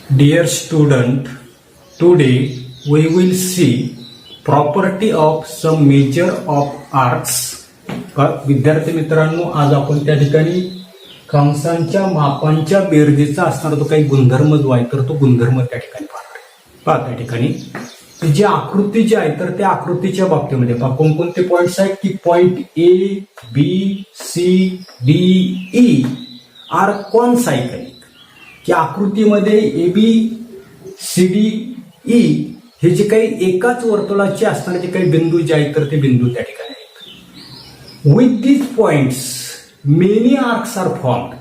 Dear student, today we will see property of some measure of arcs. विद्यार्थी मित्रांनो, आज आपण त्या ठिकाणी कंसांच्या मापांच्या बेरजेचा असणारा जो काही गुणधर्म जो आहे तर तो गुणधर्म त्या ठिकाणी पाहणार. पहा त्या ठिकाणी जी आकृती जी आहे तर त्या आकृतीच्या बाबतीमध्ये पहा कोणकोणते पॉइंट्स आहेत की point A B C D E are concyclic, की आकृतीमध्ये A B C D E हे जे काही एकाच वर्तुळाचे असणारे जे काही बिंदू जे आहेत तर ते बिंदू त्या ठिकाणी आहेत. With these points many arcs are formed.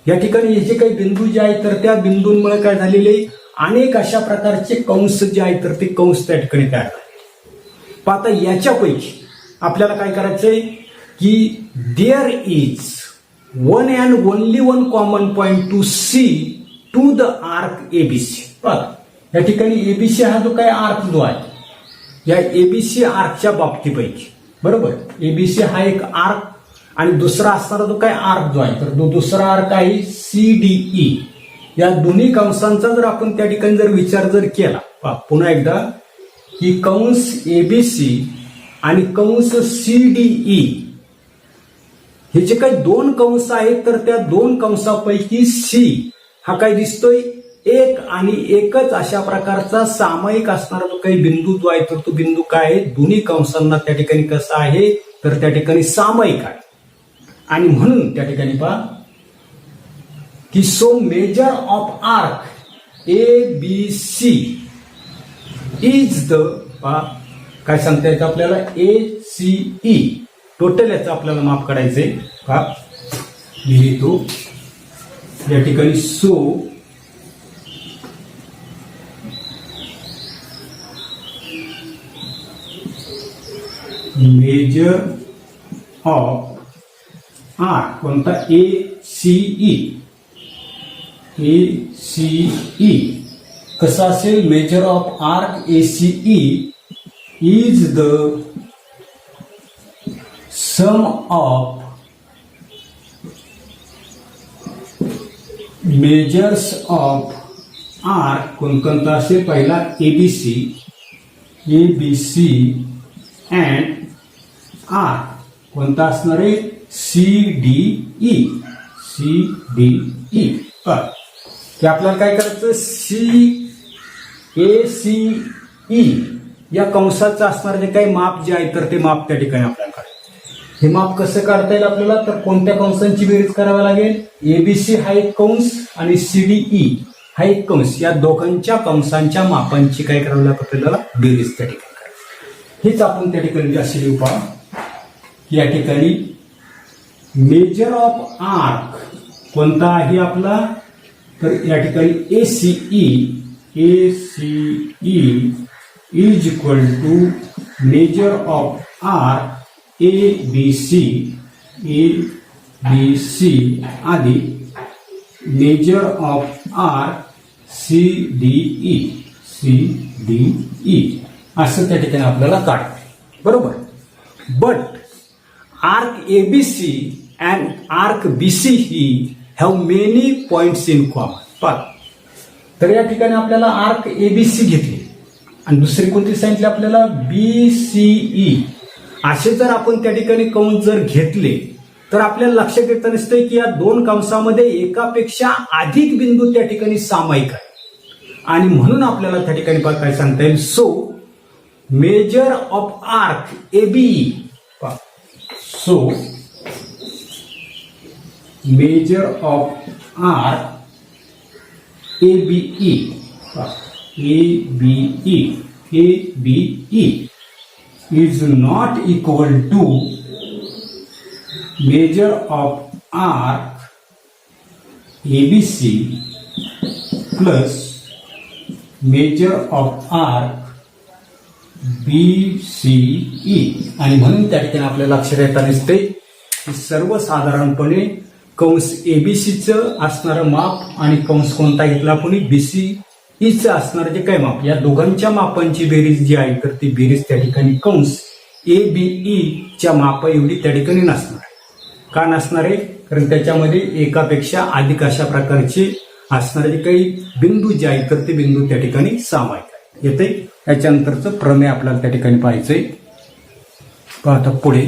या ठिकाणी हे जे काही बिंदू जे आहेत तर त्या बिंदूंमुळे काय झालेले अनेक अशा प्रकारचे कंस जे आहेत तर ते कंस त्या ठिकाणी तयार झाले. आता याच्यापैकी आपल्याला काय करायचंय की there is one and only one common point to see to the arc ABC. या ठिकाणी एबीसी हा जो काय आर्क जो आहे या एबीसी आर्कच्या बाबतीपैकी बरोबर एबीसी हा एक आर्क आणि दुसरा असणारा जो काय आर्क जो आहे तर तो दुसरा आर्क आहे सीडीई. या दोन्ही कंसांचा जर आपण त्या ठिकाणी जर विचार जर केला पुन्हा एकदा की कंस एबीसी आणि कंस सीडीई हे जे काही दोन कंस आहेत तर त्या दोन कंसापैकी सी हा काय दिसतोय एक आणि एकच अशा प्रकारचा सामायिक असणारा जो काही बिंदू जो आहे तर तो बिंदू काय आहे दोन्ही कंसांना त्या ठिकाणी कसा आहे तर त्या ठिकाणी सामायिक आहे. आणि म्हणून त्या ठिकाणी पहा की so measure of arc A B C is the काय सांगता येतं आपल्याला ए सी ई टोटल याचं आपल्याला माप काढायचंय का लिहितो या ठिकाणी. सो मेजर ऑफ आर्क कोणता ए सीई ए सीई कसं असेल major of arc A CE is the sum of measures of arc कोणकोणता असेल पहिला एबीसी अँड आर कोणता असणार आहे सीडीई ते आपल्याला काय करायचं सी ए सी ई या कंसाचं असणारे जे काही माप जे आहे तर ते माप त्या ठिकाणी आपल्याला काढायचं. हे माप कसं काढता येईल आपल्याला तर कोणत्या कंसांची बेरीज करावी लागेल एबीसी हा एक कंस आणि सीडीई हा एक कंस या दोघांच्या कंसांच्या मापांची काय करावी लागेल आपल्याला बेरीज त्या ठिकाणी करायची. हेच आपण त्या ठिकाणी असे लिहू पहा या ठिकाणी मेजर ऑफ आर्क कोणता आहे आपला तर या ठिकाणी ACE is equal to measure of arc A B C आधी मेजर ऑफ आर्क सीडीई असं त्या ठिकाणी आपल्याला काढायचं बरोबर. But arc ABC and arc BC ही have many points in common. तर या ठिकाणी आपल्याला आर्क एबीसी घेतली आणि दुसरी कोणती सांगितली आपल्याला बीसीई असे जर आपण त्या ठिकाणी कंस जर घेतले तर आपल्याला लक्षात येतं नसतं की या दोन कंसामध्ये एकापेक्षा अधिक बिंदू त्या ठिकाणी सामायिक आहे आणि म्हणून आपल्याला त्या ठिकाणी काय सांगता येईल so measure of arc ABE so measure of arc ABE is not equal to measure of arc ABC plus measure of arc BCE. आणि म्हणून त्या ठिकाणी आपल्याला लक्षात येता दिसते की सर्वसाधारणपणे कंस एबीसीचं असणारं माप आणि कंस कोणता घेतला आपण बीसीईचं असणारं जे काय माप या दोघांच्या मापांची बेरीज जी आहे तर ती बेरीज त्या ठिकाणी कंस एबीईच्या मापा एवढी त्या ठिकाणी नसणार आहे. का नसणार आहे कारण त्याच्यामध्ये एकापेक्षा अधिक अशा प्रकारचे असणारे जे काही बिंदू जे आहेत तर ते बिंदू त्या ठिकाणी सामायिक येते. याच्यानंतरचं प्रमेय आपल्याला त्या ठिकाणी पाहायचंय. आता पुढे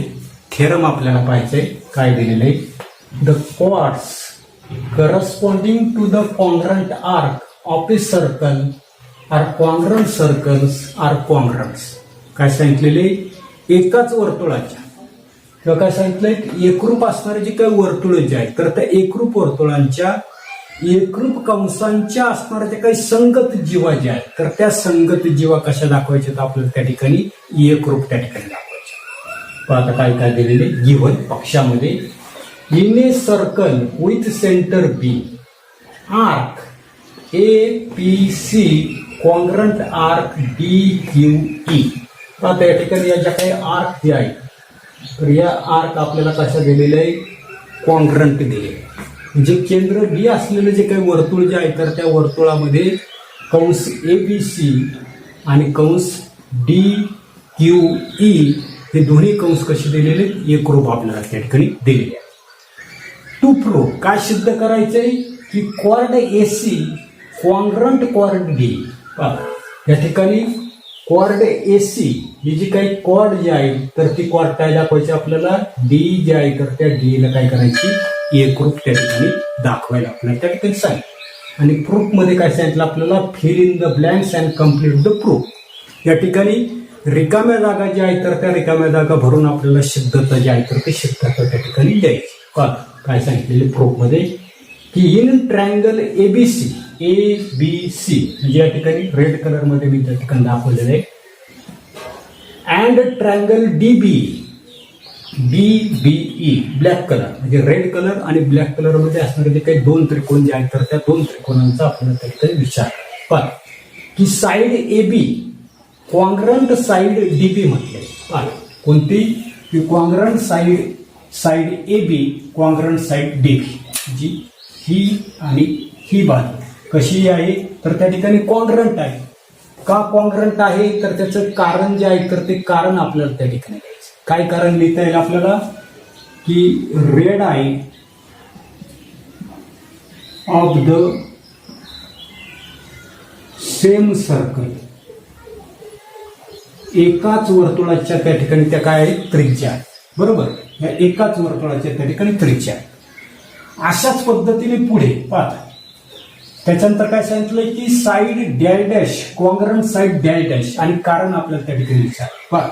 थेरम आपल्याला पाहायचंय. काय दिलेलं आहे, the chords corresponding to the congruent arc of a circle R congruent circles are congruents. काय सांगितलेले, एकाच वर्तुळाच्या किंवा काय सांगितलंय एकरूप असणारे जे काही वर्तुळ जे आहेत तर त्या एकरूप वर्तुळांच्या एकरूप कंसांच्या असणाऱ्या ज्या काही संगत जीवा ज्या आहेत तर त्या संगत जीवा कशा दाखवायच्या तर आपल्याला त्या ठिकाणी एकरूप त्या ठिकाणी दाखवायच्या. पण आता काय काय दिलेले गिव्हन पक्षामध्ये, in a circle with centre B arc A P C congruent arc D Q E. आता या ठिकाणी या ज्या काही आर्क जे आहेत तर या आर्क आपल्याला कशा दिलेल्या आहे, कॉन्ग्रंट दिले. म्हणजे केंद्र बी असलेले जे काही वर्तुळ जे आहे तर त्या वर्तुळामध्ये कंस ए बी सी आणि कंस डी क्यू ई हे दोन्ही कंस कसे दिलेले एकरूप आपल्याला त्या ठिकाणी दिलेले आहे. टू प्रूव्ह, काय सिद्ध करायचंय की chord AC congruent chord D. या ठिकाणी कॉर्ड एसी ही जी काही कॉर्ड जी आहे तर ती कॉर्ड काय दाखवायची आपल्याला, डी जी आहे तर त्या डी ला काय करायची एकरूप त्या ठिकाणी दाखवायला आपल्याला त्या ठिकाणी सांगितलं. आणि प्रूफ मध्ये काय सांगितलं आपल्याला, fill in the blanks and complete the proof. या ठिकाणी रिकाम्या जागा ज्या आहेत तर त्या रिकाम्या जागा भरून आपल्याला सिद्धता जी आहे तर ती सिद्धता त्या ठिकाणी द्यायची. काय सांगितलेले प्रूफ मध्ये की in triangle ABC A B C म्हणजे या ठिकाणी रेड कलर मध्ये मी त्या ठिकाणी दाखवलेलं आहे, and triangle dB BBE black colour म्हणजे रेड कलर आणि ब्लॅक कलर मध्ये असणारे जे काही दोन त्रिकोण जे आहेत तर त्या दोन त्रिकोणांचा आपल्याला त्या ठिकाणी विचार पण की side A B congruent side DB म्हटले. कोणती की congruent side A B congruent side DB, जी ही आणि ही बाजू कशी आहे तर त्या ठिकाणी कॉन्ग्रंट आहे. का कॉन्ग्रंट आहे तर त्याचं कारण जे आहे तर ते कारण आपल्याला त्या ठिकाणी द्यायचं. काय कारण लिहिता येईल आपल्याला की red I of the same circle, एकाच वर्तुळाच्या त्या ठिकाणी त्या काय आहेत त्रिज्या आहेत. बरोबर, या एकाच वर्तुळाच्या त्या ठिकाणी त्रिज्या आहेत. अशाच पद्धतीने पुढे पाहता त्याच्यानंतर काय सांगितलंय की side dash dash congruent side dash dash आणि कारण आपल्याला त्या ठिकाणी विचार पहा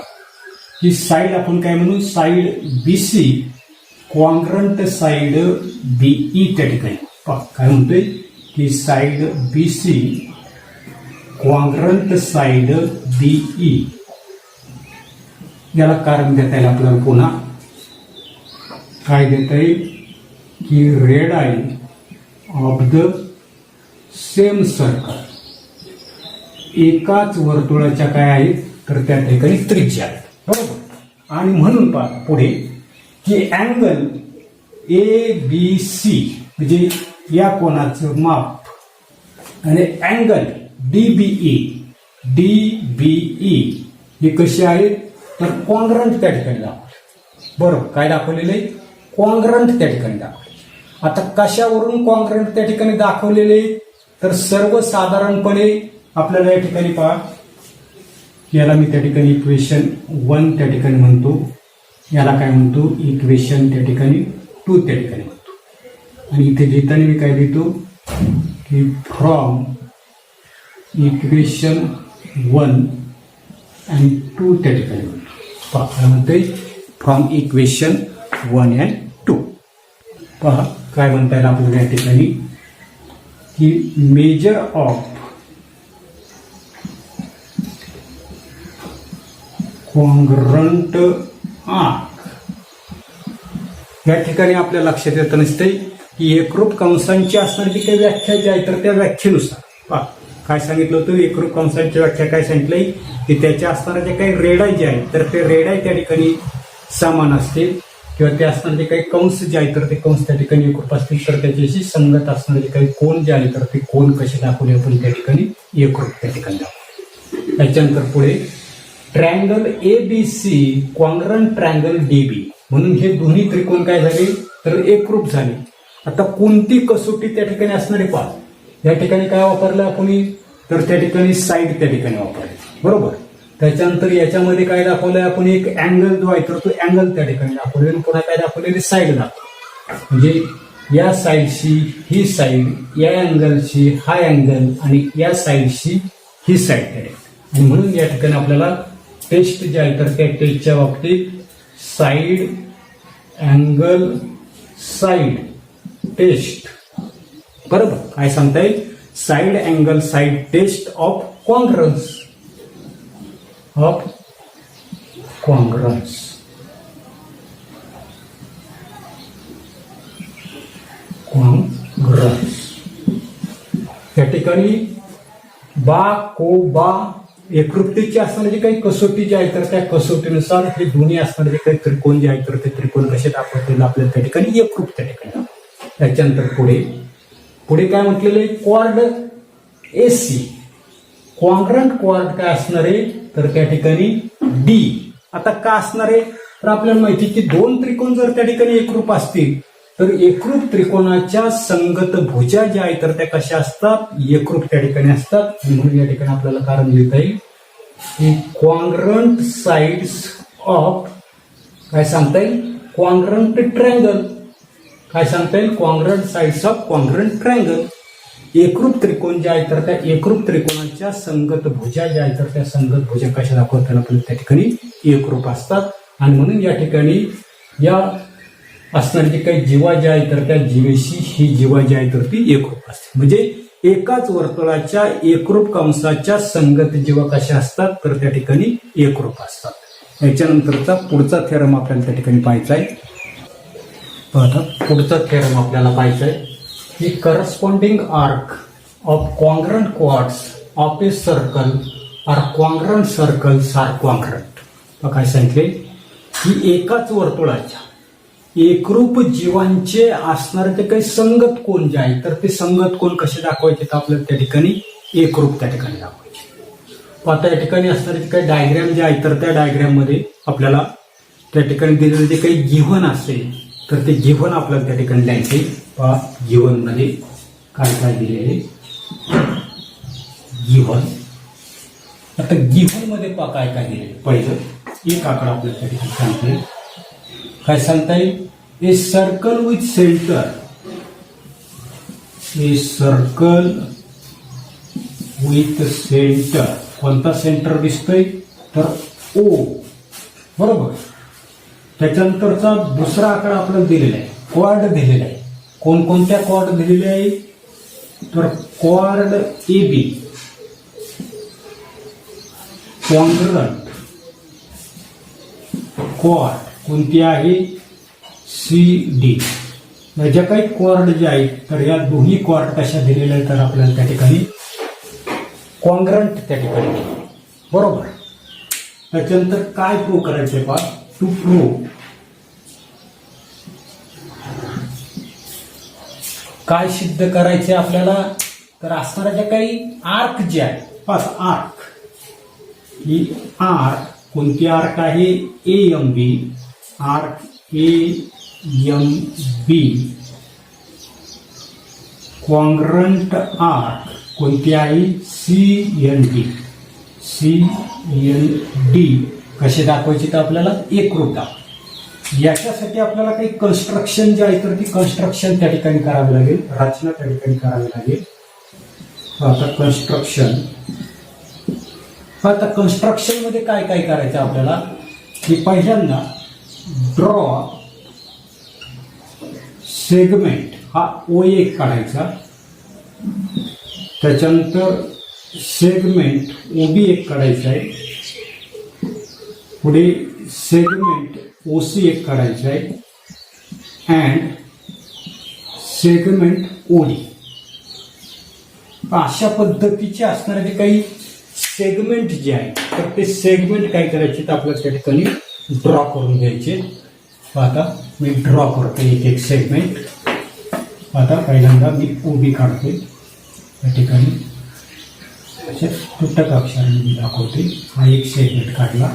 की साइड आपण काय म्हणू, side BC congruent side BE त्या ठिकाणी पहा काय म्हणतोय की side BC congruent side BE. याला कारण देता येईल आपल्याला पुन्हा काय देता येईल की red I of the same circle, एकाच वर्तुळाच्या काय आहेत तर त्या ठिकाणी त्रिज्या आहेत. बरोबर, आणि म्हणून पहा पुढे की अँगल ए बी सी म्हणजे या कोणाचं माप आणि अँगल डीबीई हे कसे आहेत तर कॉन्ग्रंट त्या ठिकाणी दाखवले. बरोबर, काय दाखवलेलं आहे कॉन्ग्रंट त्या ठिकाणी दाखवले. आता कशावरून कॉन्ग्रंट त्या ठिकाणी दाखवलेले तर सर्वसाधारणपणे आपल्याला या ठिकाणी पहा, याला मी त्या ठिकाणी इक्वेशन 1 त्या ठिकाणी म्हणतो, याला काय म्हणतो इक्वेशन त्या ठिकाणी 2 त्या ठिकाणी म्हणतो. आणि इथे लिहिताना मी काय लिहितो की फ्रॉम इक्वेशन 1 आणि 2 त्या ठिकाणी म्हणतो. पहा काय म्हणतोय फ्रॉम इक्वेशन 1 and 2. पहा काय म्हणता येईल आपल्याला या ठिकाणी की मेजर ऑफ कॉन्ग्रंट आर्क. या ठिकाणी आपल्या लक्षात येत नसते की एकरूप कंसांची असणारी काही व्याख्या जी आहे तर त्या व्याख्येनुसार पहा काय सांगितलं होतं, एकरूप कंसांची व्याख्या काय सांगितलंय की त्याच्या असणाऱ्या जे काही रेडाय जे आहेत तर ते रेडाय त्या ठिकाणी समान असते किंवा ते असणारे जे काही कंस जे आहे तर ते कंस त्या ठिकाणी एकरूप असतील तर त्याच्याशी संगत असणारे जे काही कोण जे आले तर ते कोण कसे दाखवले आपण त्या ठिकाणी एकरूप त्या ठिकाणी दाखवले. त्याच्यानंतर पुढे triangle A B C congruent triangle DB म्हणून हे दोन्ही त्रिकोण काय झाले तर एकरूप झाले. आता कोणती कसोटी त्या ठिकाणी असणारे पहा या ठिकाणी काय वापरलं आपण, तर त्या ठिकाणी साईड त्या ठिकाणी वापरली, बरोबर. त्याच्यानंतर याच्यामध्ये काय दाखवलंय आपण, एक अँगल जो आहे तर तो अँगल त्या ठिकाणी दाखवले, पुन्हा काय दाखवलेली साईड दाखवली. म्हणजे या साईडशी ही साईड, या अँगलशी हा अँगल आणि या साईडशी ही साईड त्या ठिकाणी. आणि म्हणून या ठिकाणी आपल्याला टेस्ट जे आहे तर त्या टेस्टच्या बाबतीत साईड अँगल साईड टेस्ट, बरोबर. काय सांगता येईल, side angle side test of congruence, of congruence. Congruence या ठिकाणी बा को बा एकरूपतेची असणारी काही कसोटी जी आहे तर त्या कसोटीनुसार हे दोन्ही असणारे काही त्रिकोण जे आहे तर ते त्रिकोण कसे दाखवतील आपल्याला त्या ठिकाणी एकरूप त्या ठिकाणी. त्याच्यानंतर पुढे काय म्हटलेलं आहे, क्वार्ड एसी, कॉन्ग्रंट क्वार्ड काय असणार आहे तर त्या ठिकाणी डी. आता का असणार आहे तर आपल्याला माहिती की दोन त्रिकोण जर त्या ठिकाणी एकरूप असतील तर एकरूप त्रिकोणाच्या संगत भुजा ज्या आहेत तर त्या कशा असतात, एकरूप त्या ठिकाणी असतात. म्हणून या ठिकाणी आपल्याला कारण लिहिता येईल की कॉन्ग्रंट साइड्स ऑफ, काय सांगता येईल, कॉन्ग्रंट ट्रँगल. काय सांगता येईल, congruent sides of congruent triangle. एकरूप त्रिकोण जे आहे तर त्या एकरूप त्रिकोणाच्या संगत भुजा ज्या आहेत तर त्या संगत भुजा कशा दाखवतात आपल्याला त्या ठिकाणी एकरूप असतात. आणि म्हणून या ठिकाणी या असणारी जी काही जीवा जी आहे तर त्या जीवेशी ही जीवा जी आहे तर ती एकरूप असते. म्हणजे एकाच वर्तुळाच्या एकरूप कंसाच्या संगत जीवा कशा असतात तर त्या ठिकाणी एकरूप असतात. याच्यानंतरचा पुढचा थेरम आपल्याला त्या ठिकाणी पाहायचा आहे. आता पुढचा थेरम आपल्याला पाहायचा आहे की corresponding arc of congruent chords of a circle R congruent circles are congruent. काय सांगितले की एकाच वर्तुळाच्या एकरूप जीवांचे असणारे ते काही संगत कोण जे आहे तर ते संगत कोण कसे दाखवायचे तर आपल्याला त्या ठिकाणी एकरूप त्या ठिकाणी दाखवायचे. आता या ठिकाणी असणारे काही डायग्रॅम जे आहे तर त्या डायग्रॅम मध्ये आपल्याला त्या ठिकाणी दिलेलं जे काही गिव्हन असेल तर ते गिव्हन आपल्याला त्या ठिकाणी लिहायचे. गिव्हन मध्ये काय काय दिलेले गिव्हन. आता गिव्हन मध्ये काय काय दिले, पहिलं एक आकडा आपल्याला त्या ठिकाणी सांगते. काय सांगता येईल, ए circle with centre, A circle with centre. कोणता सेंटर दिसतोय तर ओ, बरोबर. त्याच्यानंतरचा दुसरा आकडा आपल्याला दिलेला आहे, क्वाड दिलेला आहे. कोणकोणत्या क्वाड दिलेले आहे तर quad A B, congruent quad कोणती आहे सी डी. ज्या काही क्वार्ड जे आहेत तर या दोन्ही क्वार्ड कशा दिलेल्या आहेत तर आपल्याला त्या ठिकाणी कॉन्ग्रंट त्या ठिकाणी, बरोबर. त्याच्यानंतर काय प्रूव्ह करायचंय पहा, टू प्रूव्ह काय सिद्ध करायचे आपल्याला तर असणाऱ्या ज्या काही आर्क जे आहे, पाच आर्क, ही आर्क कोणती आर्क आहे A M B, arc A M B congruent arc कोणती आहे C N D, C N D कसे दाखवायचे तर आपल्याला एकरूप दाखव. याच्यासाठी आपल्याला काही कन्स्ट्रक्शन जे आहे तर ती कन्स्ट्रक्शन त्या ठिकाणी करावी लागेल, रचना त्या ठिकाणी करावी लागेल. आता कन्स्ट्रक्शन मध्ये काय काय करायचं आपल्याला की पहिल्यांदा ड्रॉ सेगमेंट हा O1 काढायचा, त्याच्यानंतर सेगमेंट OB1 काढायचा आहे, पुढे सेगमेंट OC1 काढायचा आहे अँड सेगमेंट OD. अशा पद्धतीचे असणारे काही सेगमेंट जे आहे तर ते सेगमेंट काय करायचे तर आपल्याला त्या ठिकाणी ड्रॉ करून घ्यायचे. आता मी ड्रॉ करतो एक एक सेगमेंट. आता पहिल्यांदा मी OB काढते त्या ठिकाणी अशा तुटक अक्षराने मी दाखवते. हा एक सेगमेंट काढला.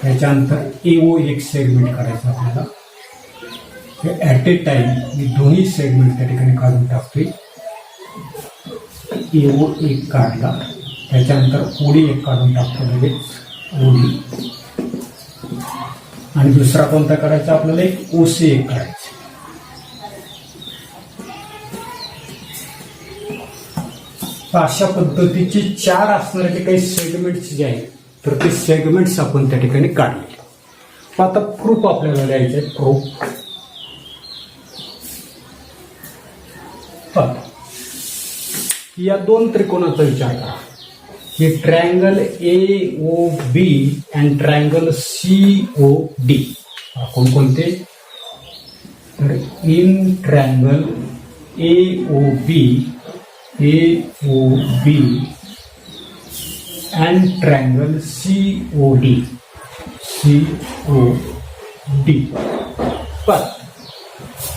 त्याच्यानंतर AO एक सेगमेंट काढायचा आपल्याला. ॲट ए टाइम मी दोन्ही सेगमेंट त्या ठिकाणी काढून टाकते. AO एक काढला, त्याच्यानंतर OD एक काढून टाकतो लगेच OD, आणि दुसरा कोणता करायचा आपल्याला, एक OC एक करायचा. अशा पद्धतीचे 4 असणारे जे काही सेगमेंट्स जे आहेत तर ते सेगमेंट्स आपण त्या ठिकाणी काढले. आता प्रूफ आपल्याला लिहायचे आहे. प्रूफ या 2 त्रिकोणाचा विचार करा की triangle AOB and triangle COD कोणकोणते, तर in triangle AOB and triangle COD पण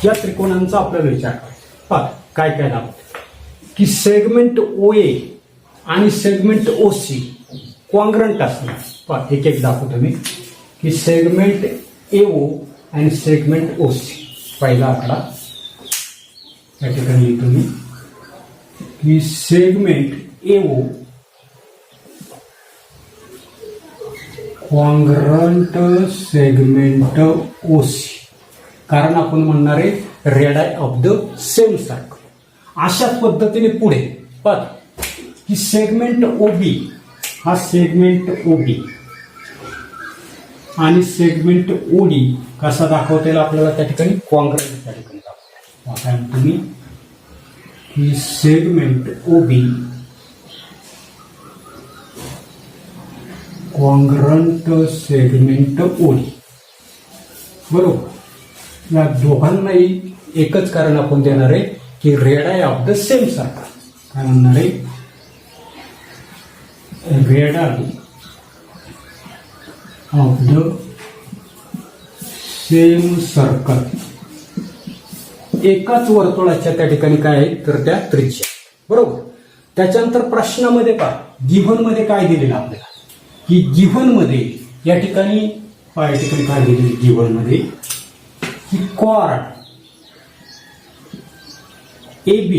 या त्रिकोणांचा आपल्याला विचार करायचा. काय काय दाखवते की सेगमेंट OA आणि सेगमेंट OC कॉन्ग्रंट असणार. एक एक दाखवतो मी की सेगमेंट AO आणि सेगमेंट OC. पहिला आकडा या ठिकाणी लिहितो मी की segment AO congruent segment OC, कारण आपण म्हणणार आहे रेडाय ऑफ द सेम सर्कल. अशाच पद्धतीने पुढे की सेगमेंट OB हा सेगमेंट OB आणि सेगमेंट OD कसा दाखवता येईल आपल्याला त्या ठिकाणी, कॉन्ग्रंट त्या ठिकाणी दाखवता येईल. तुम्ही की segment OB congruent segment OD, बरोबर. या दोघांनाही एकच कारण आपण देणार आहे की रेडाय ऑफ द सेम सर्कल. काय म्हणणार आहे, रेडाय ऑफ द सेम सर्कल. एकाच वर्तुळाच्या त्या ठिकाणी काय आहे तर त्या त्रिज्या, बरोबर. त्याच्यानंतर प्रश्नामध्ये गिव्हन मध्ये काय दिलेलं आपल्याला की गिव्हन मध्ये या ठिकाणी काय दिलेलं गिव्हन मध्ये की कॉर्ड AB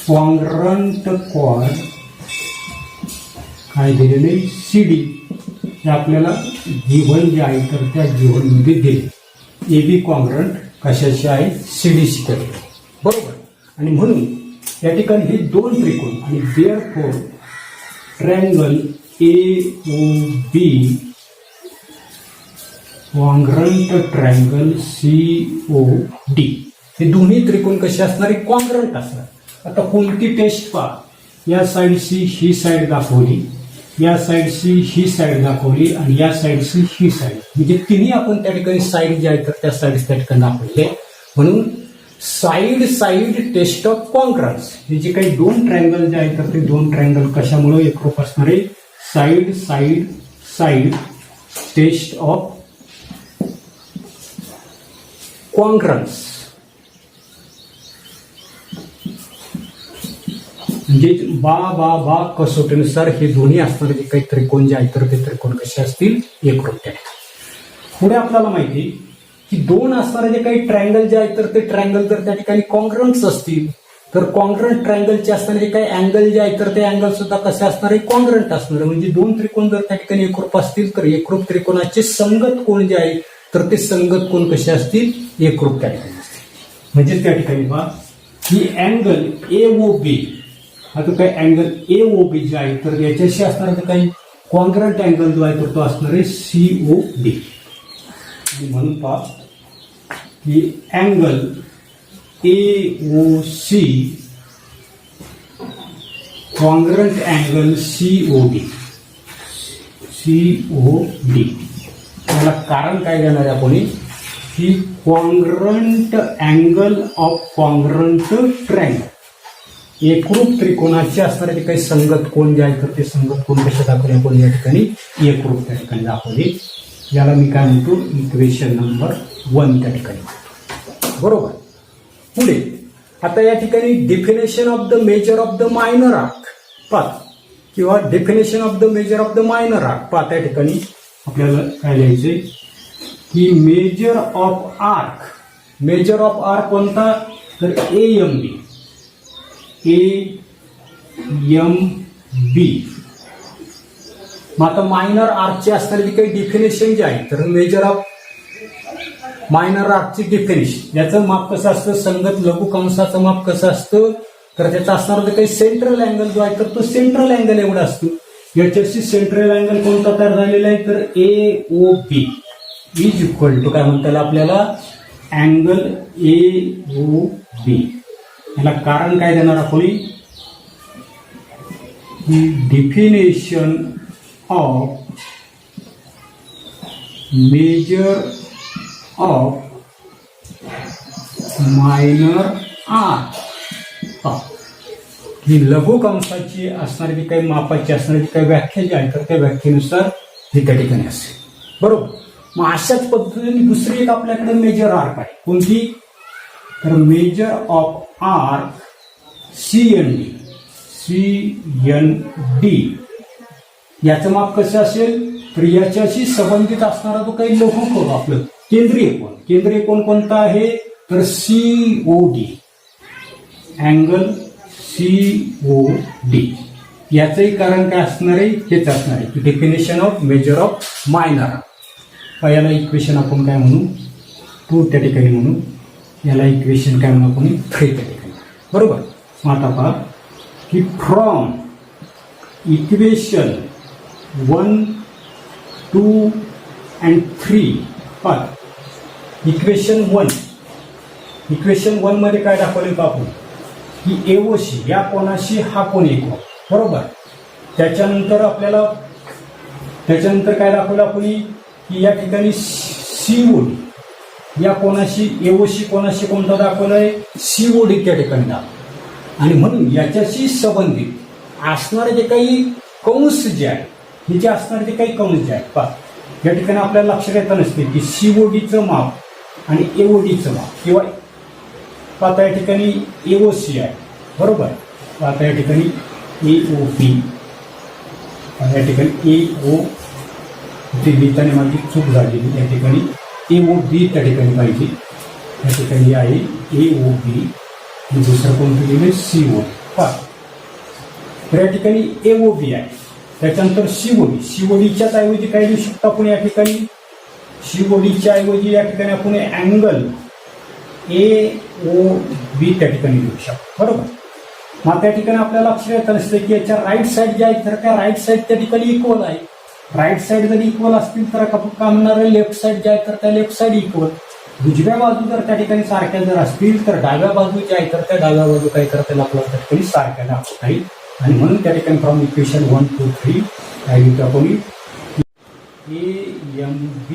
कॉन्ग्रंट कॉर्ड काय दिलेले CD, हे आपल्याला गिव्हन जे आहे तर त्या गिव्हन मध्ये दिले. AB कॉन्ग्रंट कशाचे आहे, CDC करते, बरोबर. आणि म्हणून या ठिकाणी हे 2 त्रिकोण आणि therefore triangle AOB congruent triangle COD, हे दोन्ही त्रिकोण कसे असणार, कॉन्ग्रंट असणार. आता कोणती टेस्ट या साईडची ही साईड दाखवली, या साईडची ही साईड दाखवली आणि या साईडची ही साईड, म्हणजे तिन्ही आपण त्या ठिकाणी साईड जे आहे तर त्या साईड त्या ठिकाणी दाखवले. म्हणून साईड टेस्ट ऑफ कॉन्ग्रन्स, हे जे काही 2 ट्रायंगल जे आहे तर ते 2 ट्रायंगल कशामुळे एकरूप असणार आहे, साईड टेस्ट ऑफ कॉन्ग्रन्स. म्हणजे बा कसोटीनुसार हे दोन्ही असणारे जे काही त्रिकोण जे आहेत तर ते त्रिकोण कसे असतील, एकरूप. त्या पुढे आपल्याला माहिती की 2 असणारे जे काही ट्रायंगल जे आहेत तर ते ट्रायंगल जर त्या ठिकाणी कॉन्ग्रंट्स असतील तर कॉन्ग्रंट ट्रायंगलचे असणारे जे काही अँगल जे आहेत तर ते अँगल सुद्धा कसे असणार आहे, कॉन्ग्रंट असणार. म्हणजे 2 त्रिकोण जर त्या ठिकाणी एकरूप असतील तर एकरूप त्रिकोणाचे संगत कोण जे आहे तर ते संगत कोण कसे असतील, एकरूप त्या ठिकाणी असतील. म्हणजे त्या ठिकाणी ही अँगल AOB, आता काही अँगल AOB जे आहे तर याच्याशी असणार काही कॉन्ग्रंट अँगल जो आहे तर तो असणार आहे COD. म्हणून की angle AOC congruent angle COD. त्याला कारण काय देणार आहे आपण की congruent angle of congruent triangle, एकरूप त्रिकोणाचे असणारे जे काही संगत कोण जे आहे तर ते संगत कोण कसे दाखवले आपण या ठिकाणी एकरूप त्या ठिकाणी दाखवले. याला मी काय म्हणतो, इक्वेशन नंबर 1 त्या ठिकाणी, बरोबर. पुढे आता या ठिकाणी definition of the major of the minor arc किंवा definition of the major of the minor arc त्या ठिकाणी आपल्याला काय लिहायचे की मेजर ऑफ आर्क कोणता, तर AMB मग आता मायनर आर्कची असणारी काही डिफिनेशन जी आहे तर मेजर ऑफ मायनर आर्कची डिफिनेशन याचं माप कसं असतं, संगत लघु कंसाचं माप कसं असतं तर त्याचा असणारा जो काही सेंट्रल अँगल जो आहे तर तो सेंट्रल अँगल एवढा असतो. याच्याशी सेंट्रल अँगल कोणता तयार झालेला आहे तर AOB इज इक्वल टू काय म्हणता आपल्याला अँगल AOB. याला कारण काय देणार आपण, definition of major of minor arc. ही लघु कंसाची असणारी जी काही मापाची असणारी काही व्याख्या जी आहे तर त्या व्याख्येनुसार ही त्या ठिकाणी असेल. बरोबर. मग अशाच पद्धतीने दुसरी एक आपल्याकडे मेजर आर्क आहे. कोणती तर मेजर ऑफ आर्क CND. याचं माप कसं असेल तर याच्याशी संबंधित असणारा जो काही लघु कोन आपलं केंद्रीय कोन कोणता आहे तर COD. Angle COD. याचंही कारण काय असणार आहे हेच असणार आहे की definition of major of minor. याला इक्वेशन आपण काय म्हणू 2 त्या ठिकाणी म्हणू, याला इक्वेशन काय म्हणू आपण 3 त्या ठिकाणी. बरोबर. मग आता पहा की फ्रॉम इक्वेशन 1, 2 and 3 पहा इक्वेशन 1 मध्ये काय दाखवले का आपण की AOC या कोणाशी हा कोण एक. बरोबर. त्याच्यानंतर काय दाखवलं आपण की या ठिकाणी COD या कोणाशी AOC कोणाशी कोणता दाखवलाय COD त्या ठिकाणी दाखवलं. आणि म्हणून याच्याशी संबंधित असणारे जे काही कंस जे आहे हे जे असणारे जे काही कंस जे आहेत पहा या ठिकाणी आपल्याला लक्षात येत नसते की CODचं माप आणि AODचं माप किंवा आता या ठिकाणी AOC आहे. बरोबर. आता या ठिकाणी AOP या ठिकाणी AO ते लिहिताना माझी चूक झालेली या ठिकाणी AOB त्या ठिकाणी पाहिजे. या ठिकाणी आहे AOB आणि दुसरं कोणतं लिहिले COD. पहा तर या ठिकाणी AOB आहे. त्याच्यानंतर CODच्याच ऐवजी काय लिहू शकतो आपण या ठिकाणी CODच्या ऐवजी या ठिकाणी आपण अँगल AOB त्या ठिकाणी लिहू शकतो. बरोबर. मग त्या ठिकाणी आपल्याला लक्षात येत नसतं की याच्या राईट साईड ज्या आहेत तर त्या राईट साईड त्या ठिकाणी इक्वल आहे. राईट साईड जर इक्वल असतील तर काय म्हणणार लेफ्ट साईड ज्या आहेत तर त्या लेफ्ट साईड इक्वल. उजव्या बाजू जर त्या ठिकाणी सारख्या जर असतील तर डाव्या बाजू ज्या आहेत तर त्या डाव्या बाजू काय करता आपल्याला त्या ठिकाणी सारख्या दाखवता येईल. आणि म्हणून त्या ठिकाणी फ्रॉम इक्वेशन 1, 2, 3 काय लिहितो आपण AMB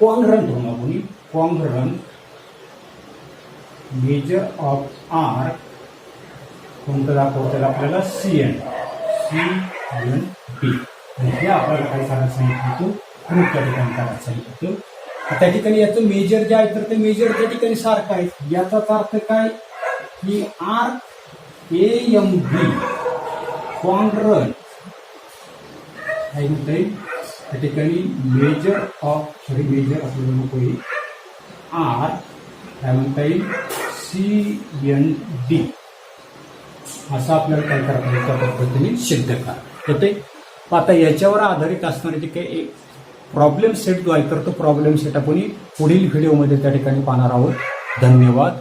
कॉन्ग्रंट म्हणून आपण कॉन्ग्रंट मेजर ऑफ आर्क कोणतं दाखवतं आपल्याला CND. आणि हे आपल्याला काय करायला सांगितलं होतं प्रूफ त्या ठिकाणी करायला सांगितलं होतं. त्या ठिकाणी याचं मेजर जे आहे तर ते मेजर त्या ठिकाणी सारखं आहे. याचाच अर्थ काय की आर्क AMB कॉन्ग्रंट काय म्हणता येईल त्या ठिकाणी मेजर आपल्याला नको येईल आर्क काय म्हणता येईल CND असं आपल्याला काय करता येईल त्या पद्धतीने सिद्ध करा येते. आता याच्यावर आधारित असणारे जे काही एक प्रॉब्लेम सेट जो आहे तर तो प्रॉब्लेम सेट आपण पुढील व्हिडिओमध्ये त्या ठिकाणी पाहणार आहोत. धन्यवाद.